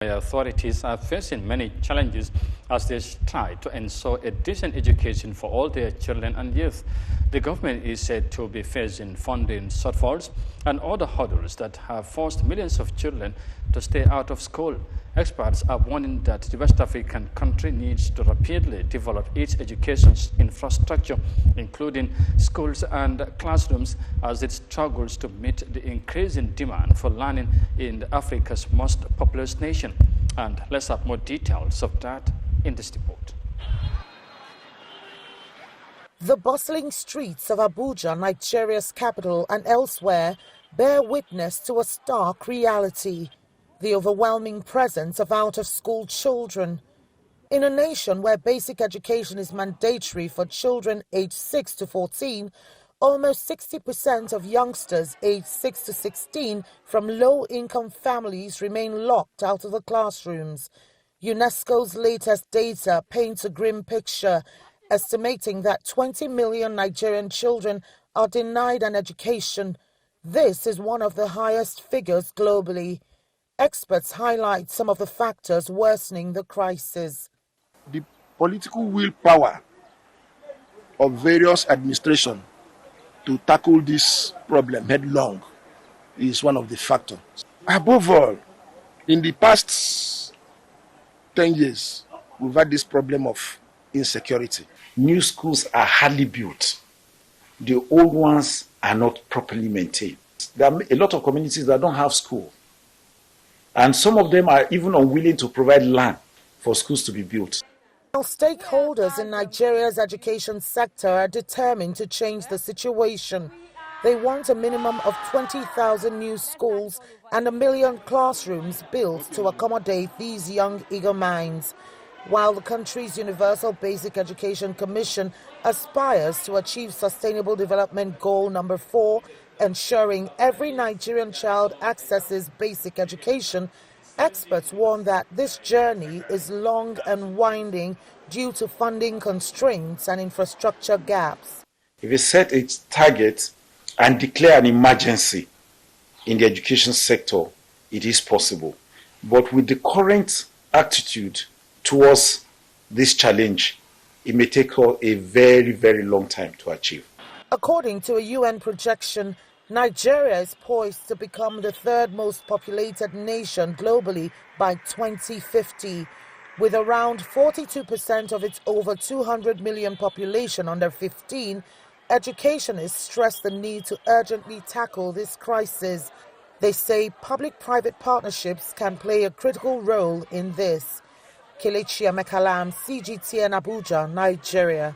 Authorities are facing many challenges as they try to ensure a decent education for all their children and youth. The government is said to be facing funding shortfalls and other hurdles that have forced millions of children to stay out of school. Experts are warning that the West African country needs to rapidly develop its education infrastructure, including schools and classrooms, as it struggles to meet the increasing demand for learning in Africa's most populous nation. And let's have more details of that in this report. The bustling streets of Abuja, Nigeria's capital, and elsewhere bear witness to a stark reality: the overwhelming presence of out-of-school children. In a nation where basic education is mandatory for children aged 6 to 14, almost 60% of youngsters aged 6 to 16 from low-income families remain locked out of the classrooms. UNESCO's latest data paints a grim picture, estimating that 20 million Nigerian children are denied an education. This is one of the highest figures globally. Experts highlight some of the factors worsening the crisis. The political willpower of various administrations to tackle this problem headlong is one of the factors. Above all, in the past 10 years, we've had this problem of insecurity. New schools are hardly built. The old ones are not properly maintained. There are a lot of communities that don't have school. And some of them are even unwilling to provide land for schools to be built. Stakeholders in Nigeria's education sector are determined to change the situation. They want a minimum of 20,000 new schools and 1 million classrooms built to accommodate these young, eager minds. While the country's Universal Basic Education Commission aspires to achieve Sustainable Development Goal number 4, ensuring every Nigerian child accesses basic education, experts warn that this journey is long and winding due to funding constraints and infrastructure gaps. If we set a target and declare an emergency in the education sector, it is possible. But with the current attitude towards this challenge, it may take a very, very long time to achieve. According to a UN projection, Nigeria is poised to become the third most populated nation globally by 2050. With around 42% of its over 200 million population under 15, educationists stress the need to urgently tackle this crisis. They say public-private partnerships can play a critical role in this. Kelechi Amekalam, CGTN Abuja, Nigeria.